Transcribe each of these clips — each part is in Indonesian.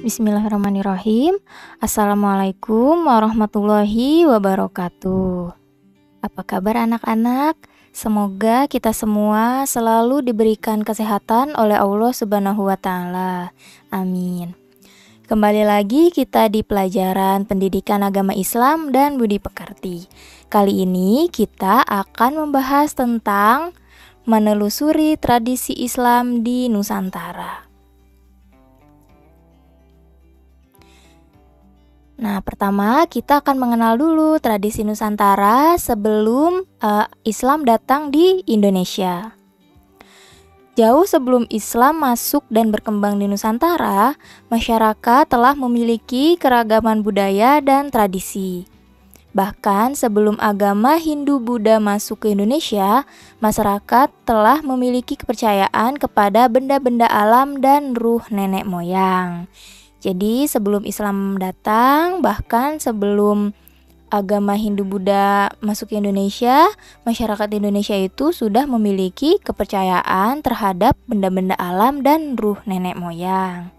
Bismillahirrahmanirrahim. Assalamualaikum warahmatullahi wabarakatuh. Apa kabar anak-anak? Semoga kita semua selalu diberikan kesehatan oleh Allah Subhanahu wa taala. Amin. Kembali lagi kita di pelajaran Pendidikan Agama Islam dan Budi Pekerti. Kali ini kita akan membahas tentang menelusuri tradisi Islam di Nusantara. Nah, pertama kita akan mengenal dulu tradisi Nusantara sebelum Islam datang di Indonesia. Jauh sebelum Islam masuk dan berkembang di Nusantara, masyarakat telah memiliki keragaman budaya dan tradisi. Bahkan sebelum agama Hindu-Buddha masuk ke Indonesia, masyarakat telah memiliki kepercayaan kepada benda-benda alam dan ruh nenek moyang. Jadi sebelum Islam datang, bahkan sebelum agama Hindu-Buddha masuk ke Indonesia, masyarakat Indonesia itu sudah memiliki kepercayaan terhadap benda-benda alam dan ruh nenek moyang.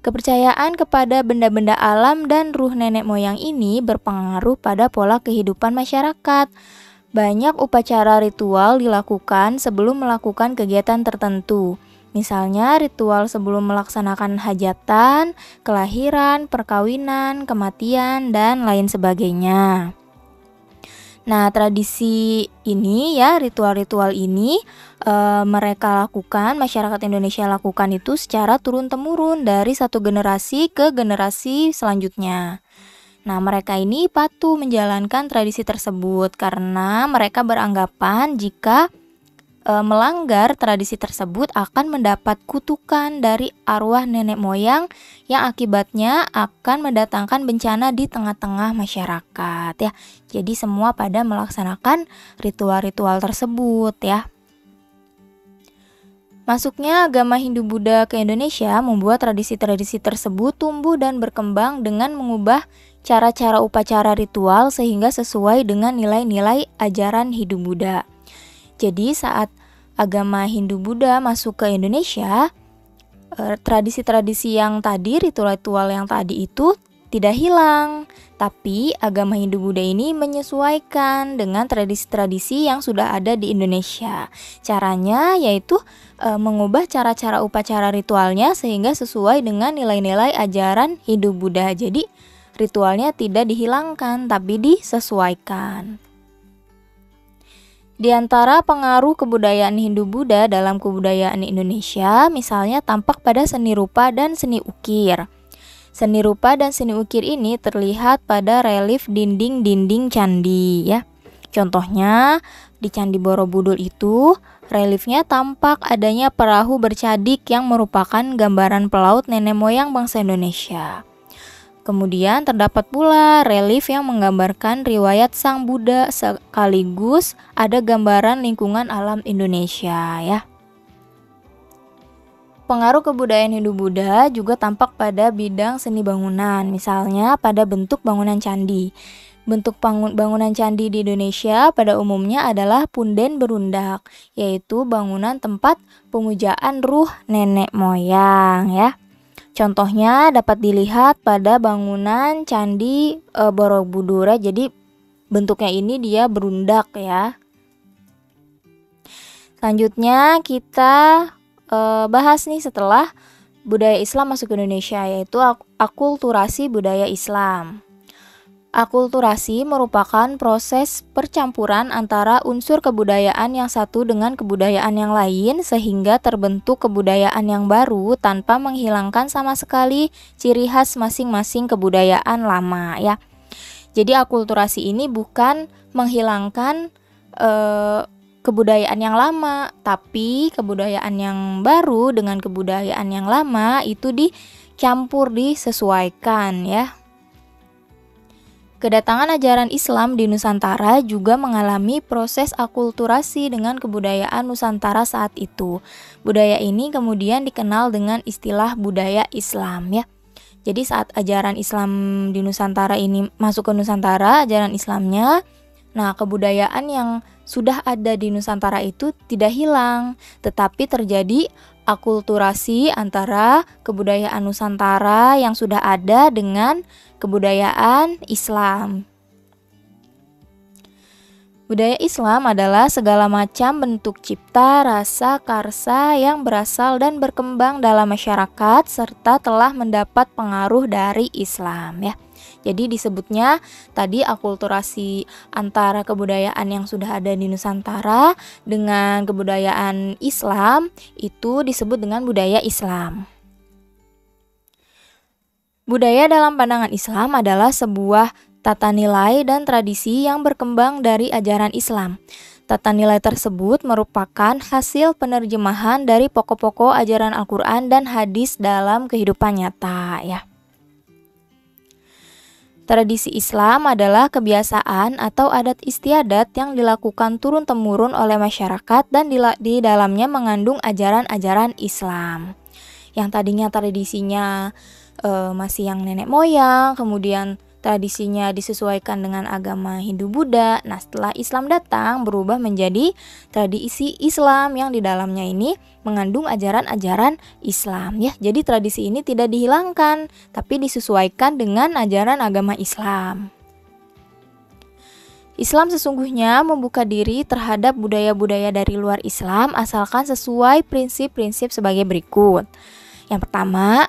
Kepercayaan kepada benda-benda alam dan ruh nenek moyang ini berpengaruh pada pola kehidupan masyarakat. Banyak upacara ritual dilakukan sebelum melakukan kegiatan tertentu. Misalnya ritual sebelum melaksanakan hajatan, kelahiran, perkawinan, kematian, dan lain sebagainya. Nah, tradisi ini ya, ritual-ritual ini mereka lakukan, masyarakat Indonesia lakukan itu secara turun-temurun dari satu generasi ke generasi selanjutnya. Nah, mereka ini patuh menjalankan tradisi tersebut karena mereka beranggapan jika melanggar tradisi tersebut akan mendapat kutukan dari arwah nenek moyang yang akibatnya akan mendatangkan bencana di tengah-tengah masyarakat ya. Jadi semua pada melaksanakan ritual-ritual tersebut ya. Masuknya agama Hindu-Buddha ke Indonesia membuat tradisi-tradisi tersebut tumbuh dan berkembang dengan mengubah cara-cara upacara ritual sehingga sesuai dengan nilai-nilai ajaran Hindu-Buddha. Jadi saat agama Hindu-Buddha masuk ke Indonesia, tradisi-tradisi yang tadi, ritual-ritual yang tadi itu tidak hilang. Tapi agama Hindu-Buddha ini menyesuaikan dengan tradisi-tradisi yang sudah ada di Indonesia. Caranya yaitu mengubah cara-cara upacara ritualnya sehingga sesuai dengan nilai-nilai ajaran Hindu-Buddha. Jadi ritualnya tidak dihilangkan tapi disesuaikan. Di antara pengaruh kebudayaan Hindu-Buddha dalam kebudayaan Indonesia, misalnya tampak pada seni rupa dan seni ukir. Seni rupa dan seni ukir ini terlihat pada relief dinding-dinding candi ya. Contohnya, di Candi Borobudur itu, reliefnya tampak adanya perahu bercadik yang merupakan gambaran pelaut nenek moyang bangsa Indonesia. Kemudian terdapat pula relief yang menggambarkan riwayat Sang Buddha sekaligus ada gambaran lingkungan alam Indonesia ya. Pengaruh kebudayaan Hindu-Buddha juga tampak pada bidang seni bangunan, misalnya pada bentuk bangunan candi. Bentuk bangunan candi di Indonesia pada umumnya adalah punden berundak, yaitu bangunan tempat pemujaan ruh nenek moyang ya. Contohnya dapat dilihat pada bangunan Candi Borobudur. Jadi bentuknya ini dia berundak ya. Selanjutnya kita bahas nih setelah budaya Islam masuk ke Indonesia, yaitu akulturasi budaya Islam. Akulturasi merupakan proses percampuran antara unsur kebudayaan yang satu dengan kebudayaan yang lain sehingga terbentuk kebudayaan yang baru tanpa menghilangkan sama sekali ciri khas masing-masing kebudayaan lama ya. Jadi akulturasi ini bukan menghilangkan kebudayaan yang lama, tapi kebudayaan yang baru dengan kebudayaan yang lama itu dicampur, disesuaikan ya. Kedatangan ajaran Islam di Nusantara juga mengalami proses akulturasi dengan kebudayaan Nusantara saat itu. Budaya ini kemudian dikenal dengan istilah budaya Islam ya. Jadi saat ajaran Islam di Nusantara ini masuk ke Nusantara, ajaran Islamnya Nah, kebudayaan yang sudah ada di Nusantara itu tidak hilang, tetapi terjadi akulturasi antara kebudayaan Nusantara yang sudah ada dengan kebudayaan Islam. Budaya Islam adalah segala macam bentuk cipta, rasa, karsa yang berasal dan berkembang dalam masyarakat serta telah mendapat pengaruh dari Islam ya. Jadi disebutnya tadi akulturasi antara kebudayaan yang sudah ada di Nusantara dengan kebudayaan Islam itu disebut dengan budaya Islam. Budaya dalam pandangan Islam adalah sebuah tata nilai dan tradisi yang berkembang dari ajaran Islam. Tata nilai tersebut merupakan hasil penerjemahan dari pokok-pokok ajaran Al-Quran dan hadis dalam kehidupan nyata ya. Tradisi Islam adalah kebiasaan atau adat istiadat yang dilakukan turun-temurun oleh masyarakat dan di dalamnya mengandung ajaran-ajaran Islam. Yang tadinya tradisinya masih yang nenek moyang, kemudian tradisinya disesuaikan dengan agama Hindu-Buddha. Nah, setelah Islam datang berubah menjadi tradisi Islam yang di dalamnya ini mengandung ajaran-ajaran Islam ya. Jadi tradisi ini tidak dihilangkan, tapi disesuaikan dengan ajaran agama Islam. Islam sesungguhnya membuka diri terhadap budaya-budaya dari luar Islam asalkan sesuai prinsip-prinsip sebagai berikut. Yang pertama,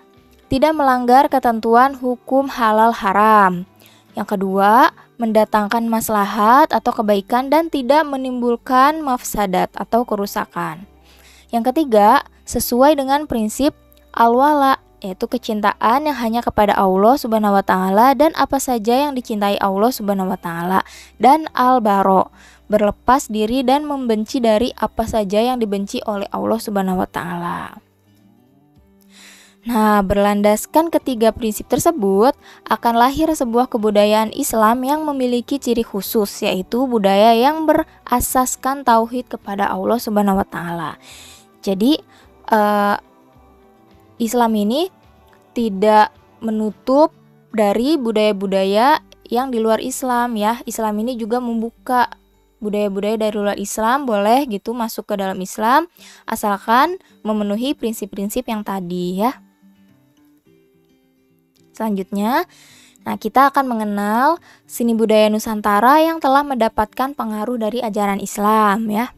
tidak melanggar ketentuan hukum halal haram. Yang kedua, mendatangkan maslahat atau kebaikan dan tidak menimbulkan mafsadat atau kerusakan. Yang ketiga, sesuai dengan prinsip al-wala, yaitu kecintaan yang hanya kepada Allah Subhanahu wa taala dan apa saja yang dicintai Allah Subhanahu wa taala, dan al-bara, berlepas diri dan membenci dari apa saja yang dibenci oleh Allah Subhanahu wa taala. Nah, berlandaskan ketiga prinsip tersebut, akan lahir sebuah kebudayaan Islam yang memiliki ciri khusus, yaitu budaya yang berasaskan tauhid kepada Allah Subhanahu wa taala. Jadi, Islam ini tidak menutup dari budaya-budaya yang di luar Islam ya. Islam ini juga membuka budaya-budaya dari luar Islam, boleh gitu masuk ke dalam Islam asalkan memenuhi prinsip-prinsip yang tadi ya. Selanjutnya, kita akan mengenal seni budaya Nusantara yang telah mendapatkan pengaruh dari ajaran Islam ya.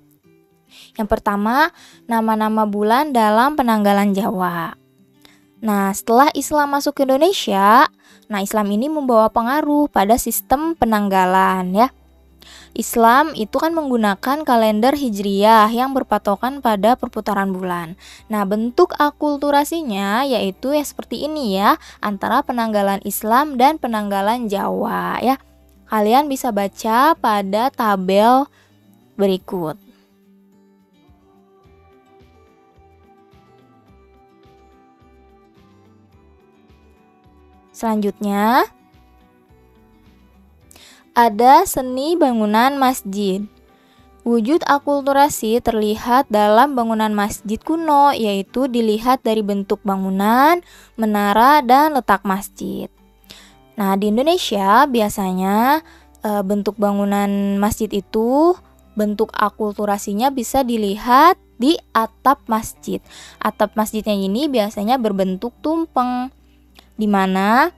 Yang pertama, nama-nama bulan dalam penanggalan Jawa. Nah, setelah Islam masuk ke Indonesia, Islam ini membawa pengaruh pada sistem penanggalan ya. Islam itu kan menggunakan kalender Hijriyah yang berpatokan pada perputaran bulan. Nah, bentuk akulturasinya yaitu seperti ini ya, antara penanggalan Islam dan penanggalan Jawa ya. Kalian bisa baca pada tabel berikut. Selanjutnya, ada seni bangunan masjid. Wujud akulturasi terlihat dalam bangunan masjid kuno, yaitu dilihat dari bentuk bangunan, menara, dan letak masjid. Nah, di Indonesia biasanya bentuk bangunan masjid itu, bentuk akulturasinya bisa dilihat di atap masjid. Atap masjidnya ini biasanya berbentuk tumpeng, di mana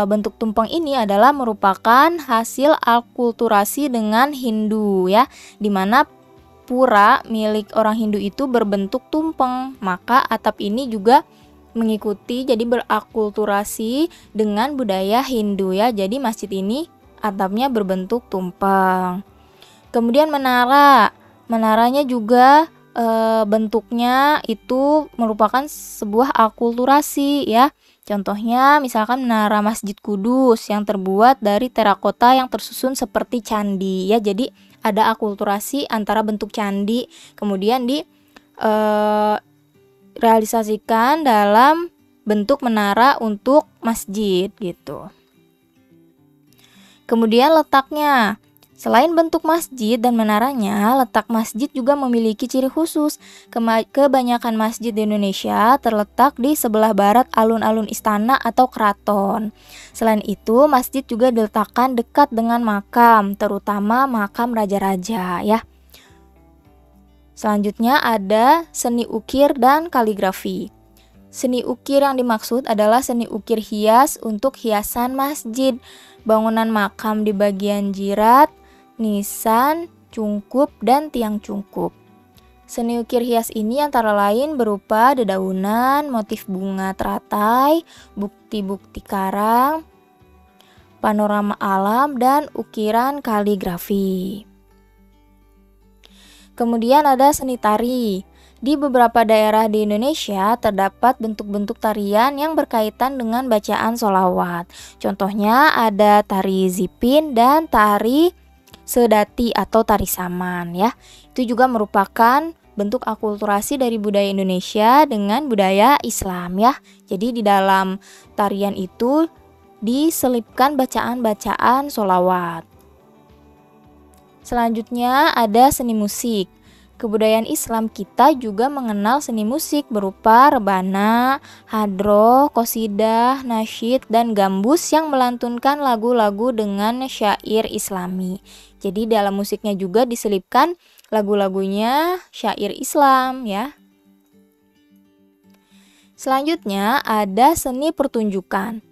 bentuk tumpeng ini adalah merupakan hasil akulturasi dengan Hindu ya, dimana pura milik orang Hindu itu berbentuk tumpeng, maka atap ini juga mengikuti, jadi berakulturasi dengan budaya Hindu ya. Jadi masjid ini atapnya berbentuk tumpeng. Kemudian menaranya juga bentuknya itu merupakan sebuah akulturasi ya. Contohnya misalkan menara Masjid Kudus yang terbuat dari terakota yang tersusun seperti candi ya. Jadi ada akulturasi antara bentuk candi kemudian realisasikan dalam bentuk menara untuk masjid gitu. Kemudian letaknya. Selain bentuk masjid dan menaranya, letak masjid juga memiliki ciri khusus. Kebanyakan masjid di Indonesia terletak di sebelah barat alun-alun istana atau keraton. Selain itu, masjid juga diletakkan dekat dengan makam, terutama makam raja-raja ya. Selanjutnya ada seni ukir dan kaligrafi. Seni ukir yang dimaksud adalah seni ukir hias untuk hiasan masjid, bangunan makam di bagian jirat, nisan, cungkup, dan tiang cungkup. Seni ukir hias ini antara lain berupa dedaunan, motif bunga teratai, bukti-bukti karang, panorama alam, dan ukiran kaligrafi. Kemudian ada seni tari. Di beberapa daerah di Indonesia terdapat bentuk-bentuk tarian yang berkaitan dengan bacaan sholawat. Contohnya ada tari zipin dan tari sedati atau tari saman ya. Itu juga merupakan bentuk akulturasi dari budaya Indonesia dengan budaya Islam ya. Jadi di dalam tarian itu diselipkan bacaan-bacaan sholawat. Selanjutnya ada seni musik. Kebudayaan Islam kita juga mengenal seni musik berupa rebana, hadroh, qosidah, nasyid, dan gambus yang melantunkan lagu-lagu dengan syair Islami. Jadi dalam musiknya juga diselipkan lagu-lagunya syair Islam ya. Selanjutnya ada seni pertunjukan.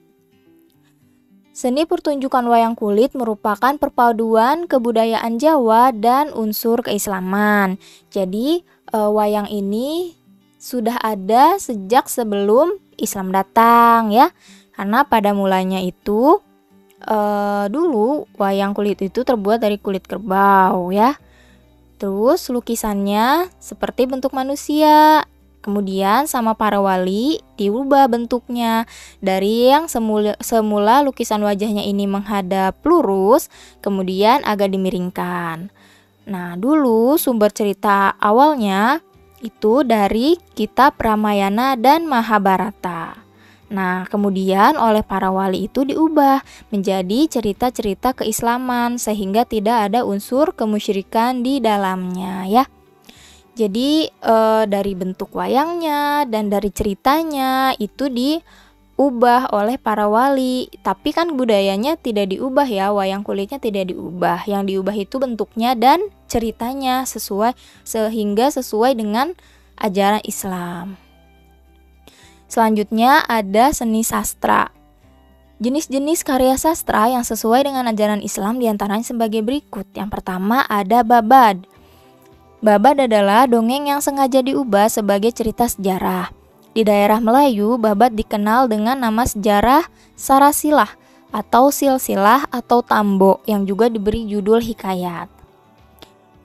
Seni pertunjukan wayang kulit merupakan perpaduan kebudayaan Jawa dan unsur keislaman. Jadi wayang ini sudah ada sejak sebelum Islam datang ya. Karena pada mulanya itu dulu wayang kulit itu terbuat dari kulit kerbau ya. Terus lukisannya seperti bentuk manusia. Kemudian sama para wali diubah bentuknya dari yang semula lukisan wajahnya ini menghadap lurus, kemudian agak dimiringkan. Nah, dulu sumber cerita awalnya itu dari kitab Ramayana dan Mahabharata. Nah, kemudian oleh para wali itu diubah menjadi cerita-cerita keislaman sehingga tidak ada unsur kemusyrikan di dalamnya ya. Jadi dari bentuk wayangnya dan dari ceritanya itu diubah oleh para wali. Tapi kan budayanya tidak diubah ya, wayang kulitnya tidak diubah. Yang diubah itu bentuknya dan ceritanya sehingga sesuai dengan ajaran Islam. Selanjutnya ada seni sastra. Jenis-jenis karya sastra yang sesuai dengan ajaran Islam diantaranya sebagai berikut. Yang pertama ada babad. Babad adalah dongeng yang sengaja diubah sebagai cerita sejarah. Di daerah Melayu, babad dikenal dengan nama sejarah Sarasilah atau silsilah atau tambo yang juga diberi judul hikayat.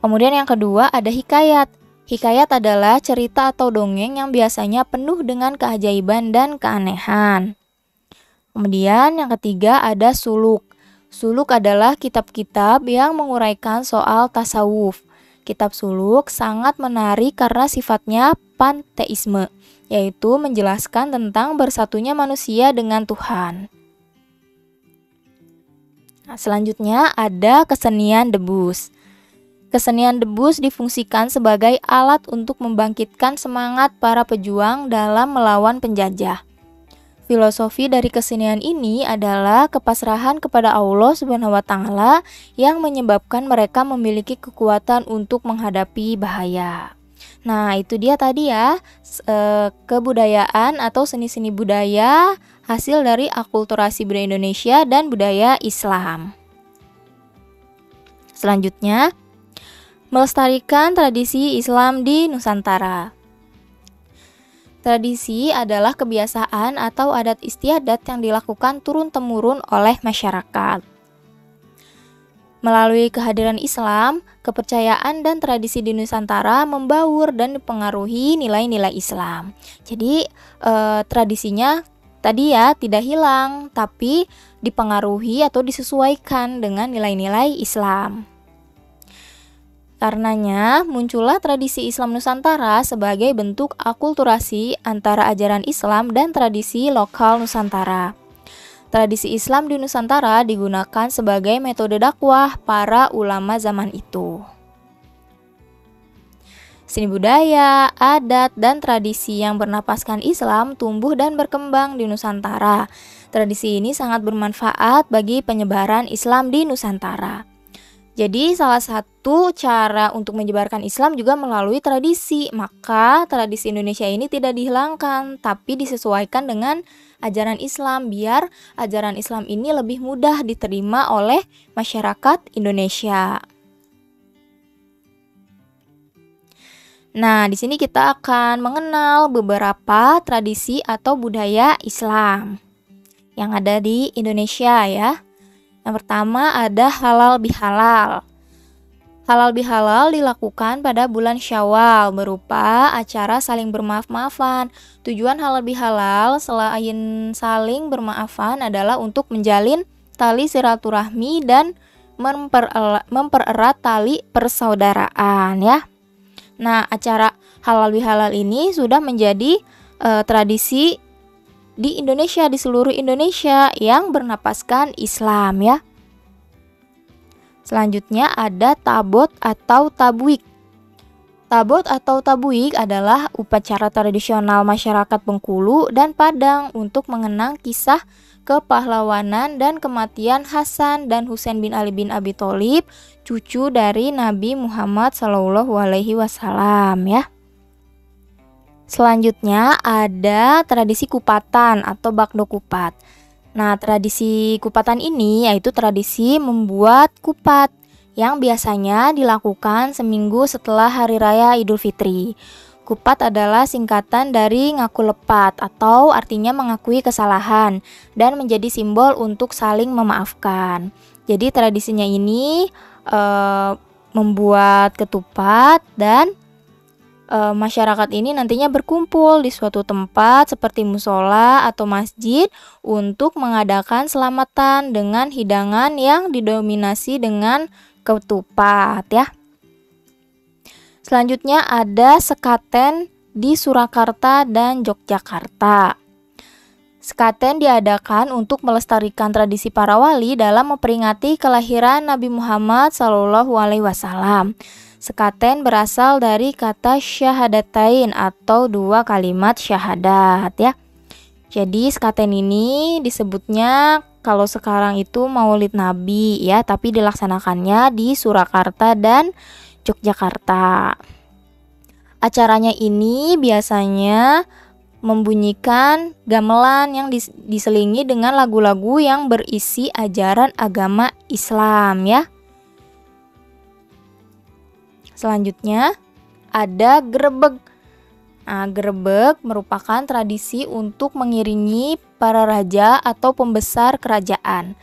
Kemudian yang kedua ada hikayat. Hikayat adalah cerita atau dongeng yang biasanya penuh dengan keajaiban dan keanehan. Kemudian yang ketiga ada suluk. Suluk adalah kitab-kitab yang menguraikan soal tasawuf. Kitab suluk sangat menarik karena sifatnya panteisme, yaitu menjelaskan tentang bersatunya manusia dengan Tuhan. Nah, selanjutnya ada kesenian debus. Kesenian debus difungsikan sebagai alat untuk membangkitkan semangat para pejuang dalam melawan penjajah. Filosofi dari kesenian ini adalah kepasrahan kepada Allah Subhanahu wa Ta'ala yang menyebabkan mereka memiliki kekuatan untuk menghadapi bahaya. Nah, itu dia tadi ya kebudayaan atau seni-seni budaya hasil dari akulturasi budaya Indonesia dan budaya Islam. Selanjutnya, melestarikan tradisi Islam di Nusantara. Tradisi adalah kebiasaan atau adat istiadat yang dilakukan turun-temurun oleh masyarakat. Melalui kehadiran Islam, kepercayaan dan tradisi di Nusantara membaur dan dipengaruhi nilai-nilai Islam. Jadi tradisinya tadi ya tidak hilang, tapi dipengaruhi atau disesuaikan dengan nilai-nilai Islam. Karenanya, muncullah tradisi Islam Nusantara sebagai bentuk akulturasi antara ajaran Islam dan tradisi lokal Nusantara. Tradisi Islam di Nusantara digunakan sebagai metode dakwah para ulama zaman itu. Seni budaya, adat, dan tradisi yang bernapaskan Islam tumbuh dan berkembang di Nusantara. Tradisi ini sangat bermanfaat bagi penyebaran Islam di Nusantara. Jadi salah satu cara untuk menyebarkan Islam juga melalui tradisi. Maka tradisi Indonesia ini tidak dihilangkan, tapi disesuaikan dengan ajaran Islam biar ajaran Islam ini lebih mudah diterima oleh masyarakat Indonesia. Nah, di sini kita akan mengenal beberapa tradisi atau budaya Islam yang ada di Indonesia ya. Yang pertama ada halal bihalal. Halal bihalal dilakukan pada bulan Syawal berupa acara saling bermaaf-maafan. Tujuan halal bihalal selain saling bermaafan adalah untuk menjalin tali silaturahmi dan mempererat tali persaudaraan ya. Nah, acara halal bihalal ini sudah menjadi tradisi di Indonesia, di seluruh Indonesia yang bernapaskan Islam ya. Selanjutnya ada tabot atau tabwik. Tabot atau tabwik adalah upacara tradisional masyarakat Bengkulu dan Padang untuk mengenang kisah kepahlawanan dan kematian Hasan dan Husain bin Ali bin Abi Thalib, cucu dari Nabi Muhammad SAW ya. Selanjutnya ada tradisi kupatan atau bakdo kupat. Nah, tradisi kupatan ini yaitu tradisi membuat kupat yang biasanya dilakukan seminggu setelah Hari Raya Idul Fitri. Kupat adalah singkatan dari ngaku lepat atau artinya mengakui kesalahan dan menjadi simbol untuk saling memaafkan. Jadi tradisinya ini membuat ketupat dan masyarakat ini nantinya berkumpul di suatu tempat seperti musola atau masjid untuk mengadakan selamatan dengan hidangan yang didominasi dengan ketupat ya. Selanjutnya ada sekaten di Surakarta dan Yogyakarta. Sekaten diadakan untuk melestarikan tradisi para wali dalam memperingati kelahiran Nabi Muhammad SAW. Sekaten berasal dari kata syahadatain atau dua kalimat syahadat ya. Jadi sekaten ini disebutnya kalau sekarang itu Maulid Nabi ya, tapi dilaksanakannya di Surakarta dan Yogyakarta. Acaranya ini biasanya membunyikan gamelan yang diselingi dengan lagu-lagu yang berisi ajaran agama Islam ya. Selanjutnya ada grebeg. Nah, grebeg merupakan tradisi untuk mengiringi para raja atau pembesar kerajaan.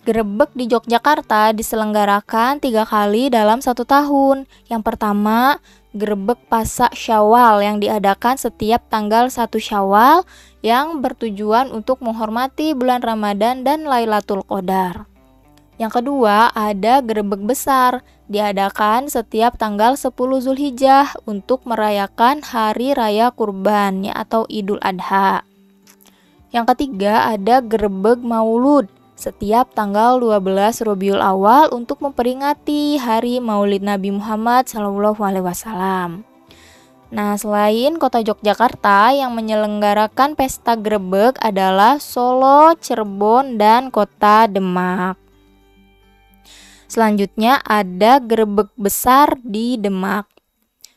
Grebeg di Yogyakarta diselenggarakan 3 kali dalam 1 tahun. Yang pertama, grebeg Pasak Syawal yang diadakan setiap tanggal 1 Syawal yang bertujuan untuk menghormati bulan Ramadan dan Lailatul Qadar. Yang kedua, ada grebeg besar, diadakan setiap tanggal 10 Zulhijjah untuk merayakan Hari Raya Kurban atau Idul Adha. Yang ketiga, ada grebeg Maulud, setiap tanggal 12 Rabiul Awal untuk memperingati Hari Maulid Nabi Muhammad SAW. Nah, selain kota Yogyakarta yang menyelenggarakan pesta grebeg adalah Solo, Cirebon, dan kota Demak. Selanjutnya ada grebeg besar di Demak.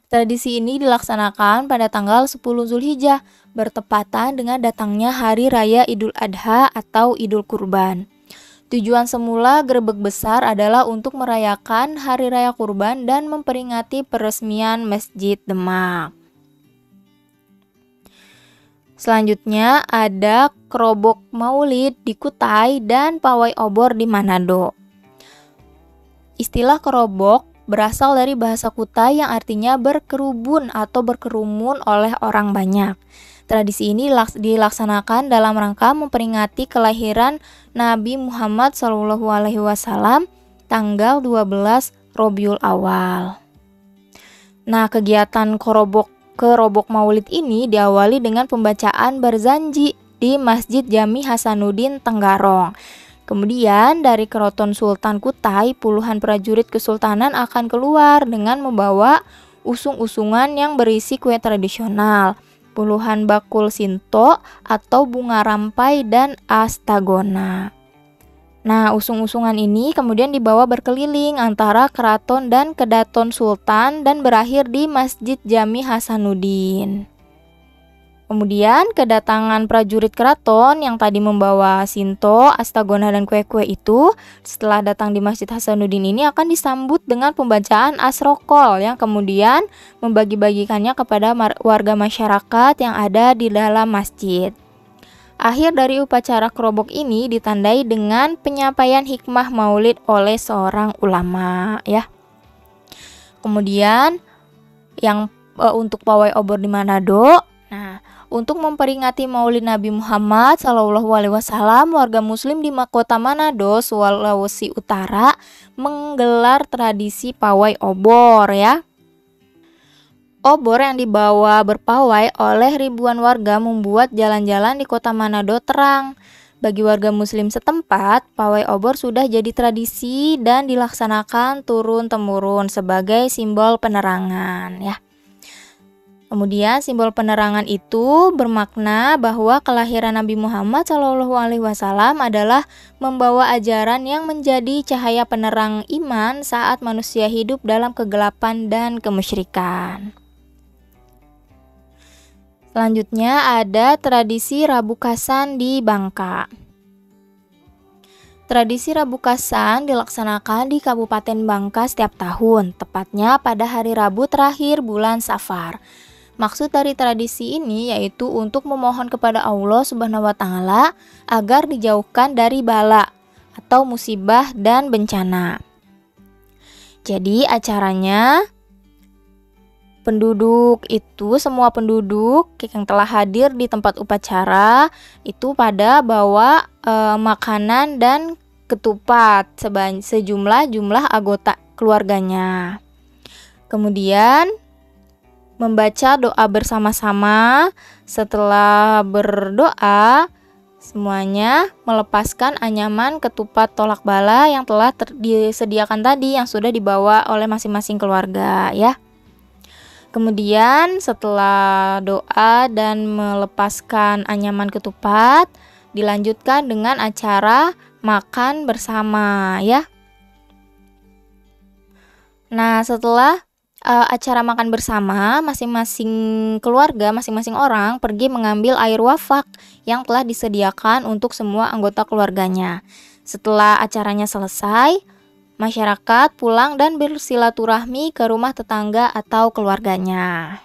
Tradisi ini dilaksanakan pada tanggal 10 Zulhijjah, bertepatan dengan datangnya Hari Raya Idul Adha atau Idul Kurban. Tujuan semula grebeg besar adalah untuk merayakan Hari Raya Kurban dan memperingati peresmian Masjid Demak. Selanjutnya ada kerobok Maulid di Kutai dan pawai obor di Manado. Istilah kerobok berasal dari bahasa Kutai yang artinya berkerubun atau berkerumun oleh orang banyak. Tradisi ini dilaksanakan dalam rangka memperingati kelahiran Nabi Muhammad SAW tanggal 12 Rabiul Awal. Nah, kegiatan kerobok Maulid ini diawali dengan pembacaan barzanji di Masjid Jami Hasanuddin Tenggarong. Kemudian dari Keraton Sultan Kutai, puluhan prajurit kesultanan akan keluar dengan membawa usung-usungan yang berisi kue tradisional, puluhan bakul sinto atau bunga rampai dan astagona. Nah, usung-usungan ini kemudian dibawa berkeliling antara keraton dan kedaton sultan dan berakhir di Masjid Jami Hasanuddin. Kemudian kedatangan prajurit keraton yang tadi membawa sinto, astagona, dan kue-kue itu setelah datang di Masjid Hasanuddin ini akan disambut dengan pembacaan asrokol yang kemudian membagi-bagikannya kepada warga masyarakat yang ada di dalam masjid. Akhir dari upacara kerobok ini ditandai dengan penyampaian hikmah maulid oleh seorang ulama ya. Kemudian yang untuk pawai obor di Manado, nah, untuk memperingati Maulid Nabi Muhammad SAW, warga Muslim di Kota Manado, Sulawesi Utara, menggelar tradisi pawai obor ya. Obor yang dibawa berpawai oleh ribuan warga membuat jalan-jalan di Kota Manado terang. Bagi warga Muslim setempat, pawai obor sudah jadi tradisi dan dilaksanakan turun-temurun sebagai simbol penerangan ya. Kemudian simbol penerangan itu bermakna bahwa kelahiran Nabi Muhammad SAW adalah membawa ajaran yang menjadi cahaya penerang iman saat manusia hidup dalam kegelapan dan kemusyrikan. Selanjutnya ada tradisi Rabu Kasan di Bangka. Tradisi Rabu Kasan dilaksanakan di Kabupaten Bangka setiap tahun, tepatnya pada hari Rabu terakhir bulan Safar. Maksud dari tradisi ini yaitu untuk memohon kepada Allah Subhanahu wa Ta'ala agar dijauhkan dari bala atau musibah dan bencana. Jadi acaranya semua penduduk yang telah hadir di tempat upacara itu pada bawa makanan dan ketupat sejumlah anggota keluarganya. Kemudian membaca doa bersama-sama. Setelah berdoa, semuanya melepaskan anyaman ketupat tolak bala yang telah disediakan tadi yang sudah dibawa oleh masing-masing keluarga ya. Kemudian setelah doa dan melepaskan anyaman ketupat, dilanjutkan dengan acara makan bersama ya. Nah, setelah acara makan bersama, masing-masing keluarga, masing-masing orang pergi mengambil air wafak yang telah disediakan untuk semua anggota keluarganya. Setelah acaranya selesai, masyarakat pulang dan bersilaturahmi ke rumah tetangga atau keluarganya.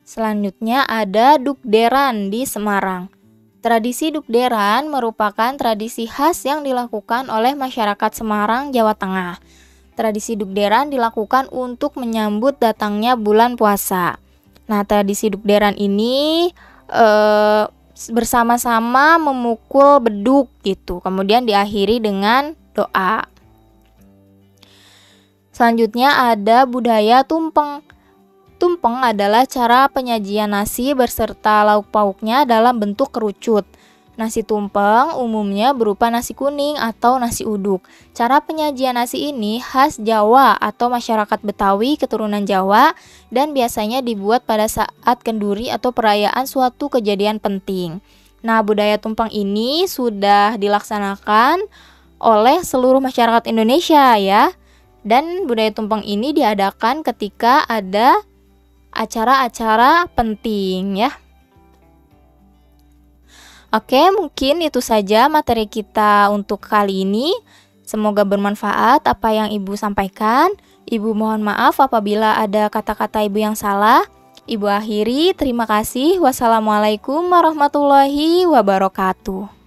Selanjutnya ada Dukderan di Semarang. Tradisi Dukderan merupakan tradisi khas yang dilakukan oleh masyarakat Semarang, Jawa Tengah. Tradisi Dukderan dilakukan untuk menyambut datangnya bulan puasa. Nah, tradisi Dukderan ini bersama-sama memukul beduk gitu. Kemudian diakhiri dengan doa. Selanjutnya ada budaya tumpeng. Tumpeng adalah cara penyajian nasi beserta lauk pauknya dalam bentuk kerucut. Nasi tumpeng umumnya berupa nasi kuning atau nasi uduk. Cara penyajian nasi ini khas Jawa atau masyarakat Betawi keturunan Jawa dan biasanya dibuat pada saat kenduri atau perayaan suatu kejadian penting. Nah, budaya tumpeng ini sudah dilaksanakan oleh seluruh masyarakat Indonesia ya. Dan budaya tumpeng ini diadakan ketika ada acara-acara penting ya. Oke, mungkin itu saja materi kita untuk kali ini. Semoga bermanfaat apa yang Ibu sampaikan. Ibu mohon maaf apabila ada kata-kata Ibu yang salah. Ibu akhiri, terima kasih. Wassalamualaikum warahmatullahi wabarakatuh.